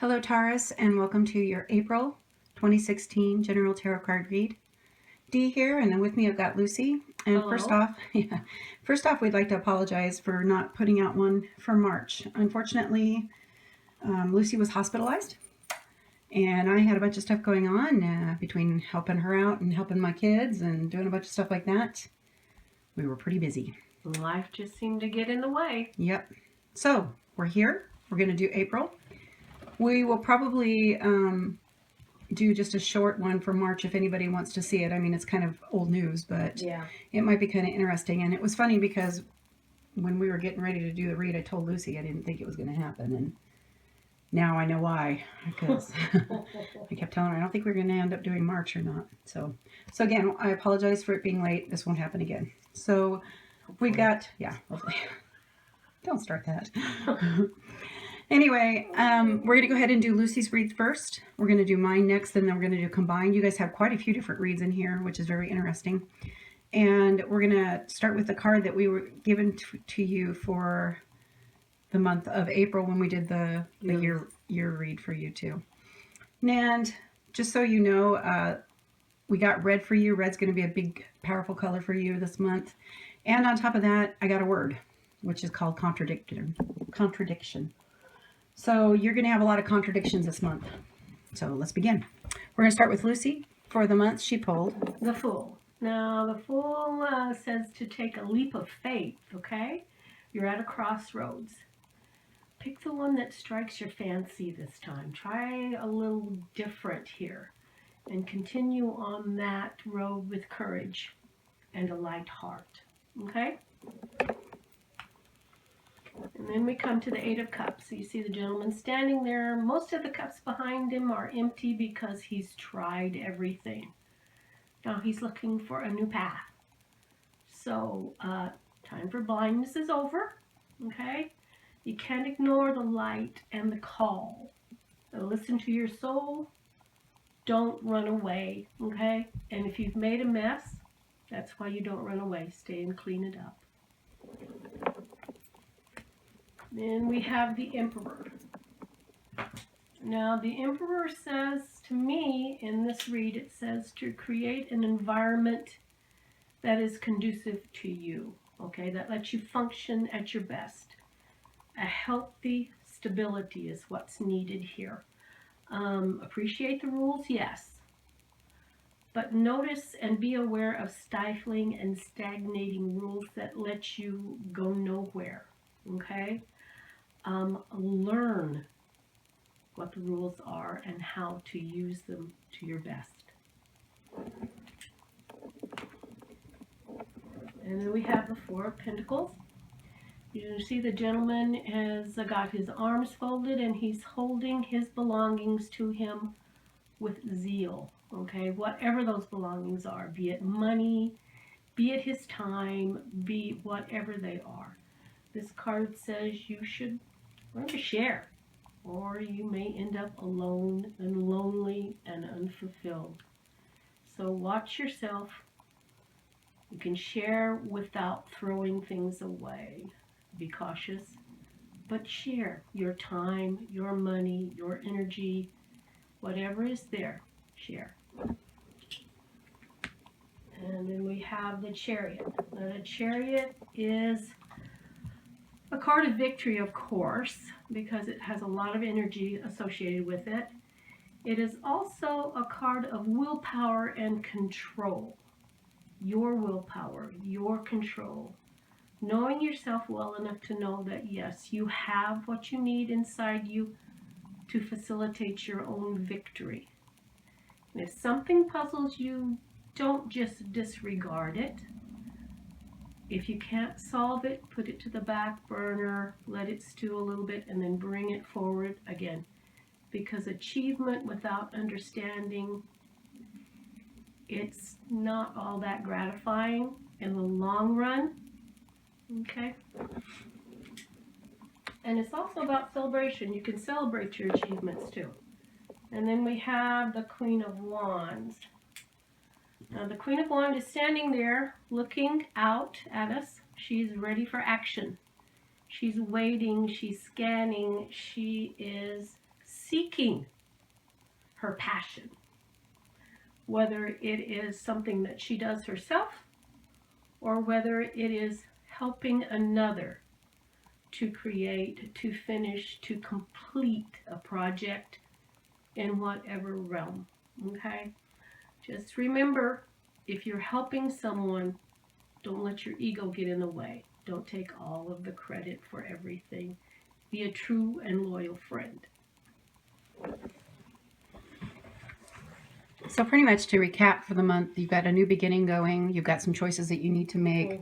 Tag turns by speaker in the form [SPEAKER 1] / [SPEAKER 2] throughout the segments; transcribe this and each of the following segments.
[SPEAKER 1] Hello Taurus, and welcome to your April 2016 General Tarot Card Read. Dee here, and then with me I've got Lucy. And
[SPEAKER 2] Hello.
[SPEAKER 1] first off, we'd like to apologize for not putting out one for March. Unfortunately, Lucy was hospitalized, and I had a bunch of stuff going on between helping her out and helping my kids and doing a bunch of stuff like that. We were pretty busy.
[SPEAKER 2] Life just seemed to get in the way.
[SPEAKER 1] Yep. So we're here. We're going to do April. We will probably do just a short one for March if anybody wants to see it. I mean, it's kind of old news, but
[SPEAKER 2] Yeah.
[SPEAKER 1] it might be kind of interesting. And it was funny because when we were getting ready to do the read, I told Lucy I didn't think it was going to happen. And now I know why, because I kept telling her I don't think we're going to end up doing March or not. So again, I apologize for it being late. This won't happen again. So we got, hopefully. Don't start that. Anyway, we're going to go ahead and do Lucy's reads first. We're going to do mine next, and then we're going to do combined. You guys have quite a few different reads in here, which is very interesting. And we're going to start with the card that we were given to you for the month of April when we did the year read for you too. And just so you know, we got red for you. Red's going to be a big, powerful color for you this month. And on top of that, I got a word, which is called contradiction. So you're going to have a lot of contradictions this month. So let's begin. We're going to start with Lucy for the month she pulled.
[SPEAKER 2] The Fool. Now, the Fool says to take a leap of faith, okay? You're at a crossroads. Pick the one that strikes your fancy this time. Try a little different here and continue on that road with courage and a light heart, okay? And then we come to the Eight of Cups. So you see the gentleman standing there. Most of the cups behind him are empty because he's tried everything. Now he's looking for a new path. So time for blindness is over, okay? You can't ignore the light and the call. So listen to your soul. Don't run away, okay? And if you've made a mess, that's why you don't run away. Stay and clean it up. Then we have the Emperor. Now the Emperor says to me in this read, it says to create an environment that is conducive to you, okay, that lets you function at your best. A healthy stability is what's needed here. Appreciate the rules, yes, but notice and be aware of stifling and stagnating rules that let you go nowhere, okay? Learn what the rules are and how to use them to your best. And then we have the Four of Pentacles. You see the gentleman has got his arms folded and he's holding his belongings to him with zeal, okay? Whatever those belongings are, be it money, be it his time, be whatever they are. This card says you should learn to share, or you may end up alone and lonely and unfulfilled. So watch yourself. You can share without throwing things away. Be cautious, but share your time, your money, your energy, whatever is there, share. And then we have the Chariot. Now, the Chariot is a card of victory, of course, because it has a lot of energy associated with it. It is also a card of willpower and control. Your willpower, your control. Knowing yourself well enough to know that, yes, you have what you need inside you to facilitate your own victory. And if something puzzles you, don't just disregard it. If you can't solve it, put it to the back burner, let it stew a little bit, and then bring it forward again. Because achievement without understanding, it's not all that gratifying in the long run. Okay? And it's also about celebration. You can celebrate your achievements too. And then we have the Queen of Wands. Now the Queen of Wands is standing there looking out at us. She's ready for action. She's waiting, she's scanning, she is seeking her passion, whether it is something that she does herself or whether it is helping another to create, to finish, to complete a project in whatever realm. Okay? Just remember, if you're helping someone, don't let your ego get in the way. Don't take all of the credit for everything. Be a true and loyal friend.
[SPEAKER 1] So pretty much to recap for the month, you've got a new beginning going. You've got some choices that you need to make.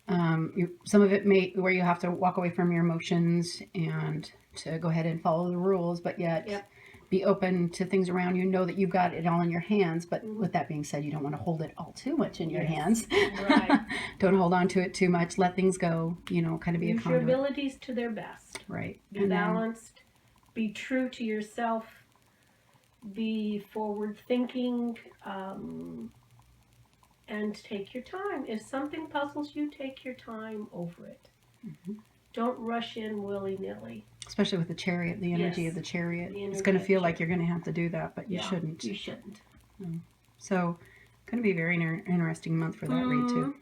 [SPEAKER 1] Some of it may where you have to walk away from your emotions and to go ahead and follow the rules, but yet be open to things around you. Know that you've got it all in your hands. But with that being said, you don't want to hold it all too much in your hands.
[SPEAKER 2] Right.
[SPEAKER 1] Don't hold on to it too much. Let things go. Kind of be
[SPEAKER 2] Use
[SPEAKER 1] a conduit.
[SPEAKER 2] your abilities to their best.
[SPEAKER 1] Right.
[SPEAKER 2] Be balanced. Be true to yourself. Be forward thinking. And take your time. If something puzzles you, take your time over it. Don't rush in willy-nilly.
[SPEAKER 1] Especially with the chariot, the energy of the chariot. It's going to feel like you're going to have to do that, but you shouldn't.
[SPEAKER 2] You shouldn't.
[SPEAKER 1] So, going to be a very interesting month for that read too.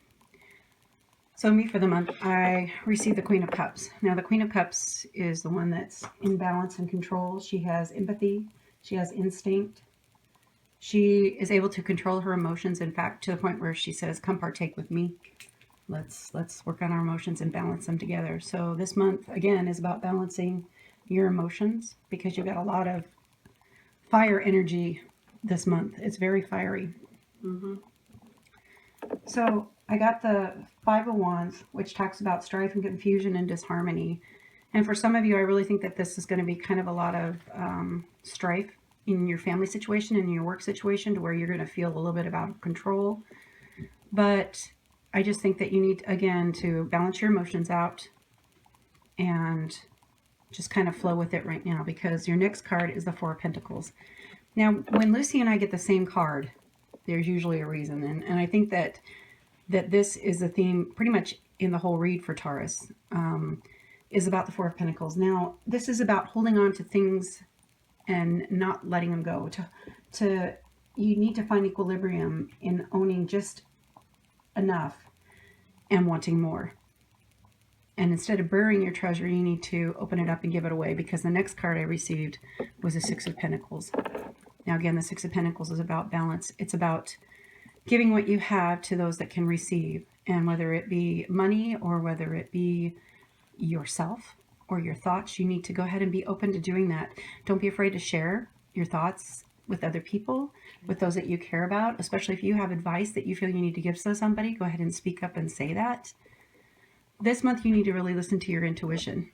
[SPEAKER 1] So me for the month, I received the Queen of Cups. Now the Queen of Cups is the one that's in balance and control. She has empathy. She has instinct. She is able to control her emotions. In fact, to the point where she says, "Come partake with me. Let's work on our emotions and balance them together." So this month again is about balancing your emotions because you've got a lot of fire energy this month. It's very fiery. So I got the Five of Wands, which talks about strife and confusion and disharmony. And for some of you, I really think that this is going to be kind of a lot of strife in your family situation, in your work situation, to where you're going to feel a little bit out of control. But I just think that you need, again, to balance your emotions out and just kind of flow with it right now, because your next card is the Four of Pentacles. Now, when Lucy and I get the same card, there's usually a reason. And I think that this is a theme pretty much in the whole read for Taurus, is about the Four of Pentacles. Now, this is about holding on to things and not letting them go. You need to find equilibrium in owning just enough and wanting more. And instead of burying your treasure, you need to open it up and give it away, because the next card I received was the Six of Pentacles. Now again, the Six of Pentacles is about balance. It's about giving what you have to those that can receive, and whether it be money or whether it be yourself or your thoughts, you need to go ahead and be open to doing that. Don't be afraid to share your thoughts with other people, with those that you care about, especially if you have advice that you feel you need to give to somebody. Go ahead and speak up and say that. This month, you need to really listen to your intuition.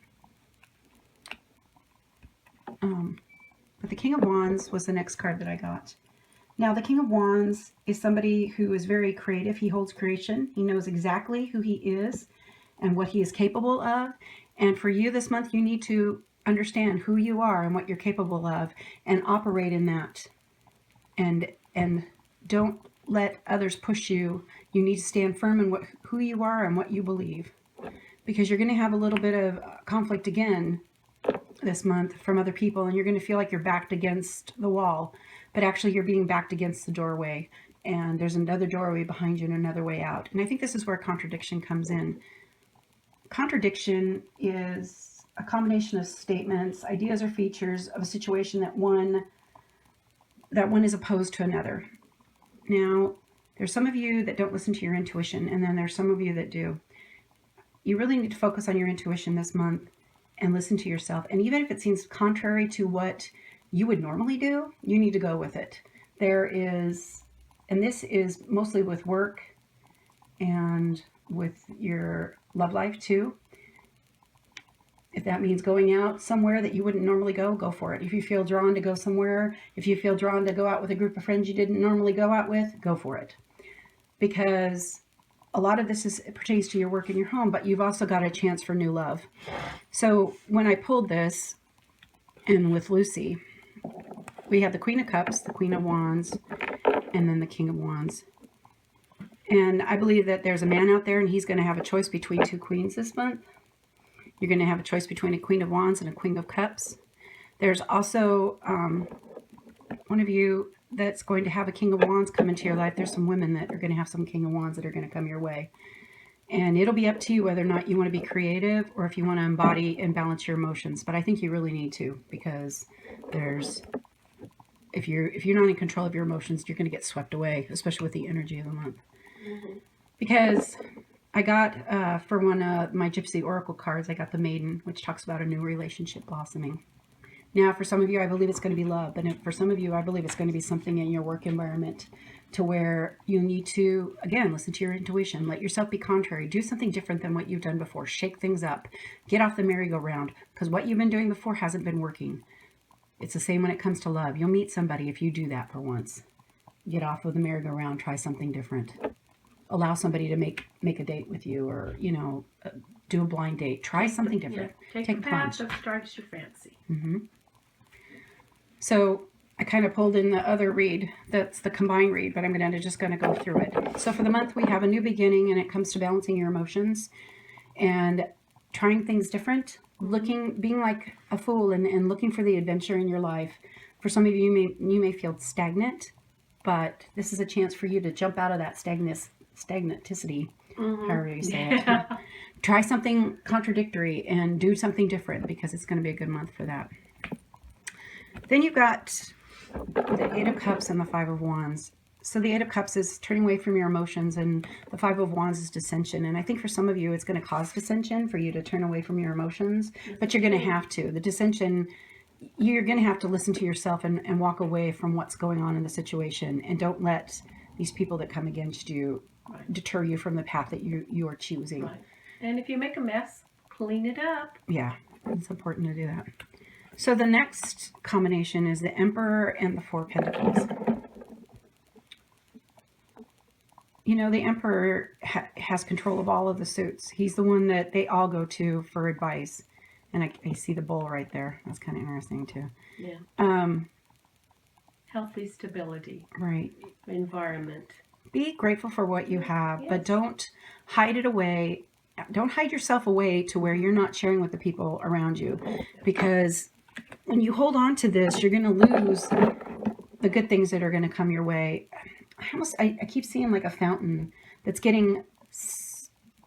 [SPEAKER 1] But the King of Wands was the next card that I got. Now, the King of Wands is somebody who is very creative. He holds creation. He knows exactly who he is and what he is capable of. And for you this month, you need to understand who you are and what you're capable of and operate in that. And don't let others push you. You need to stand firm in who you are and what you believe, because you're going to have a little bit of conflict again this month from other people, and you're going to feel like you're backed against the wall, but actually you're being backed against the doorway, and there's another doorway behind you and another way out. And I think this is where contradiction comes in. Contradiction is a combination of statements, ideas, or features of a situation that one is opposed to another. Now, there's some of you that don't listen to your intuition, and then there's some of you that do. You really need to focus on your intuition this month and listen to yourself. And even if it seems contrary to what you would normally do, you need to go with it. And this is mostly with work and with your love life too. If that means going out somewhere that you wouldn't normally go for it. If you feel drawn to go somewhere, if you feel drawn to go out with a group of friends you didn't normally go out with, go for it. Because a lot of this pertains to your work and your home, but you've also got a chance for new love. So when I pulled this, and with Lucy, we have the Queen of Cups, the Queen of Wands, and then the King of Wands. And I believe that there's a man out there, and he's going to have a choice between two queens this month. You're going to have a choice between a Queen of Wands and a Queen of Cups. There's also one of you that's going to have a King of Wands come into your life. There's some women that are going to have some King of Wands that are going to come your way. And it'll be up to you whether or not you want to be creative or if you want to embody and balance your emotions. But I think you really need to, because if you're not in control of your emotions, you're going to get swept away, especially with the energy of the month.
[SPEAKER 2] Mm-hmm.
[SPEAKER 1] Because I got, for one of my Gypsy Oracle cards, I got the Maiden, which talks about a new relationship blossoming. Now, for some of you, I believe it's going to be love. And for some of you, I believe it's going to be something in your work environment to where you need to, again, listen to your intuition. Let yourself be contrary. Do something different than what you've done before. Shake things up. Get off the merry-go-round, because what you've been doing before hasn't been working. It's the same when it comes to love. You'll meet somebody if you do that for once. Get off of the merry-go-round. Try something different. Allow somebody to make a date with you, or, do a blind date. Try something different.
[SPEAKER 2] Yeah. Take the path that strikes your fancy.
[SPEAKER 1] Mm-hmm. So I kind of pulled in the other read. That's the combined read, but I'm just going to go through it. So for the month, we have a new beginning, and it comes to balancing your emotions and trying things different, being like a fool and looking for the adventure in your life. For some of you, you may feel stagnant, but this is a chance for you to jump out of that stagnaticity, however you say it. Try something contradictory and do something different, because it's going to be a good month for that. Then you've got the Eight of Cups and the Five of Wands. So the Eight of Cups is turning away from your emotions, and the Five of Wands is dissension. And I think for some of you, it's going to cause dissension for you to turn away from your emotions, but you're going to have to. The dissension, you're going to have to listen to yourself and walk away from what's going on in the situation, and don't let these people that come against you deter you from the path that you are choosing.
[SPEAKER 2] Right. And if you make a mess, clean it up.
[SPEAKER 1] Yeah, it's important to do that. So the next combination is the Emperor and the Four of Pentacles. The Emperor has control of all of the suits. He's the one that they all go to for advice. And I see the bull right there. That's kind of interesting too.
[SPEAKER 2] Yeah. Healthy stability.
[SPEAKER 1] Right.
[SPEAKER 2] Environment.
[SPEAKER 1] Be grateful for what you have, but don't hide it away. Don't hide yourself away to where you're not sharing with the people around you, because when you hold on to this, you're going to lose the good things that are going to come your way. I keep seeing like a fountain that's getting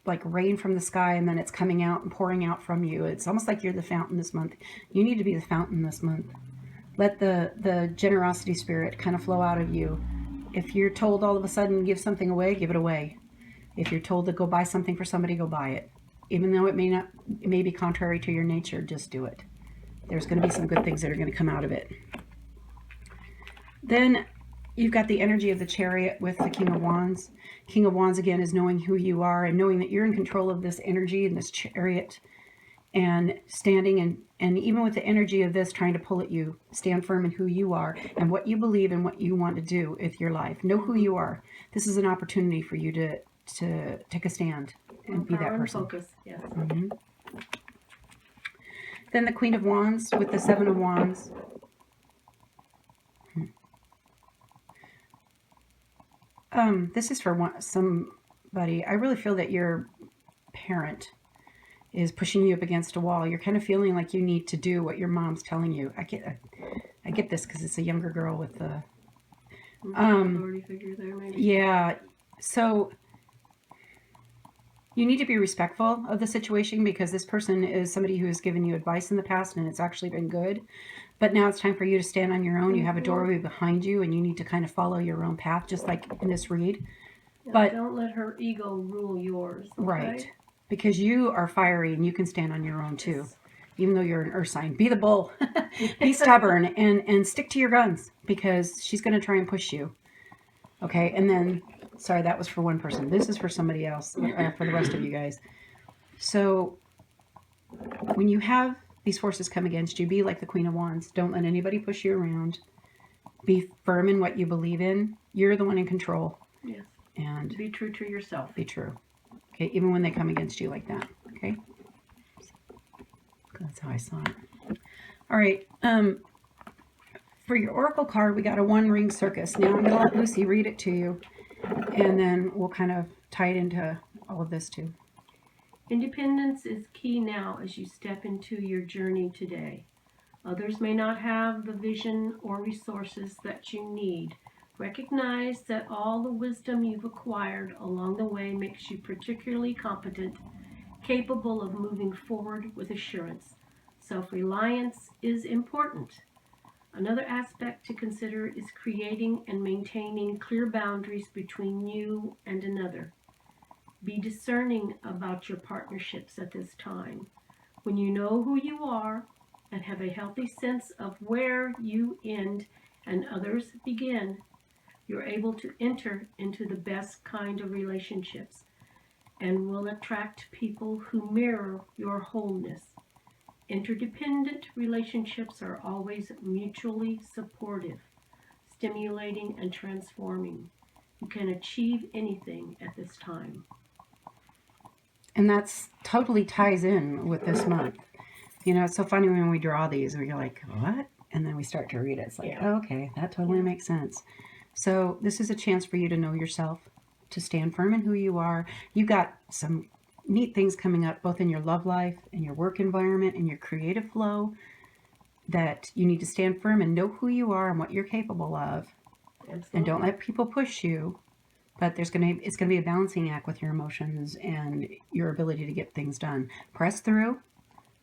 [SPEAKER 1] like rain from the sky, and then it's coming out and pouring out from you. It's almost like you're the fountain this month. You need to be the fountain this month. Let the generosity spirit kind of flow out of you. If you're told all of a sudden give something away, give it away. If you're told to go buy something for somebody, go buy it. Even though it may be contrary to your nature, just do it. There's going to be some good things that are going to come out of it. Then you've got the energy of the Chariot with the King of Wands. King of Wands, again, is knowing who you are and knowing that you're in control of this energy and this Chariot, and standing and even with the energy of this trying to pull at you, stand firm in who you are and what you believe and what you want to do with your life. Know who you are. This is an opportunity for you to take a stand and be that person.
[SPEAKER 2] Focus. Yes.
[SPEAKER 1] Mm-hmm. Then the Queen of Wands with the Seven of Wands. This is for somebody. I really feel that your parent is pushing you up against a wall. You're kind of feeling like you need to do what your mom's telling you. I get this because it's a younger girl with the
[SPEAKER 2] authority figure there, maybe.
[SPEAKER 1] Yeah. So you need to be respectful of the situation, because this person is somebody who has given you advice in the past and it's actually been good. But now it's time for you to stand on your own. You have a doorway behind you and you need to kind of follow your own path, just like in this read.
[SPEAKER 2] But don't let her ego rule yours. Okay?
[SPEAKER 1] Right. Because you are fiery and you can stand on your own too. Yes. Even though you're an earth sign. Be the bull. Be stubborn and stick to your guns, because she's going to try and push you. Okay. And then, sorry, that was for one person. This is for somebody else, for the rest of you guys. So when you have these forces come against you, be like the Queen of Wands. Don't let anybody push you around. Be firm in what you believe in. You're the one in control.
[SPEAKER 2] Yes.
[SPEAKER 1] And
[SPEAKER 2] be true to yourself.
[SPEAKER 1] Be true. Okay, even when they come against you like that. Okay? That's how I saw it. All right. For your oracle card, we got a one-ring circus. Now I'm going to let Lucy read it to you, and then we'll kind of tie it into all of this too.
[SPEAKER 2] Independence is key now as you step into your journey today. Others may not have the vision or resources that you need. Recognize that all the wisdom you've acquired along the way makes you particularly competent, capable of moving forward with assurance. Self-reliance is important. Another aspect to consider is creating and maintaining clear boundaries between you and another. Be discerning about your partnerships at this time. When you know who you are and have a healthy sense of where you end and others begin, you're able to enter into the best kind of relationships and will attract people who mirror your wholeness. Interdependent relationships are always mutually supportive, stimulating, and transforming. You can achieve anything at this time.
[SPEAKER 1] And that's totally ties in with this month. You know, it's so funny when we draw these, we're like, what? And then we start to read it. It's like,
[SPEAKER 2] Yeah.
[SPEAKER 1] oh, okay, that totally makes sense. So this is a chance for you to know yourself, to stand firm in who you are. You've got some neat things coming up, both in your love life, in your work environment, in your creative flow, that you need to stand firm and know who you are and what you're capable of.
[SPEAKER 2] Absolutely.
[SPEAKER 1] And don't let people push you. But it's going to be a balancing act with your emotions and your ability to get things done. Press through.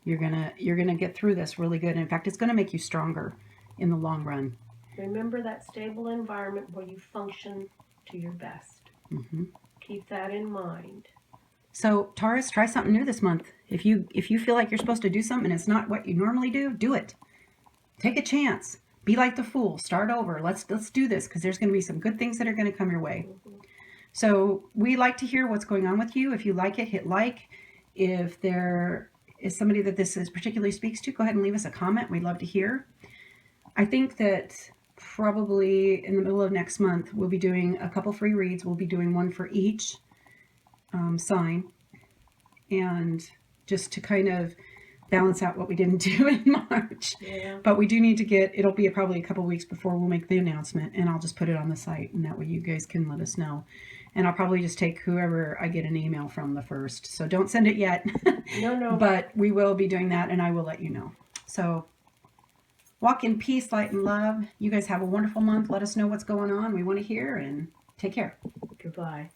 [SPEAKER 1] You're gonna get through this really good. In fact, it's gonna make you stronger in the long run.
[SPEAKER 2] Remember that stable environment where you function to your best.
[SPEAKER 1] Mm-hmm.
[SPEAKER 2] Keep that in mind.
[SPEAKER 1] So Taurus, try something new this month. If you feel like you're supposed to do something and it's not what you normally do it. Take a chance. Be like the fool. Start over. Let's do this, because there's going to be some good things that are going to come your way. So we like to hear what's going on with you. If you like it, hit like. If there is somebody that this is particularly speaks to, go ahead and leave us a comment. We'd love to hear. I think that probably in the middle of next month, we'll be doing a couple free reads. We'll be doing one for each sign, and just to kind of balance out what we didn't do in March.
[SPEAKER 2] Yeah.
[SPEAKER 1] But we do need to it'll be probably a couple weeks before we'll make the announcement, and I'll just put it on the site, and that way you guys can let us know. And I'll probably just take whoever I get an email from the first. So don't send it yet.
[SPEAKER 2] No.
[SPEAKER 1] But we will be doing that, and I will let you know. So walk in peace, light, and love. You guys have a wonderful month. Let us know what's going on. We want to hear, and take care.
[SPEAKER 2] Goodbye.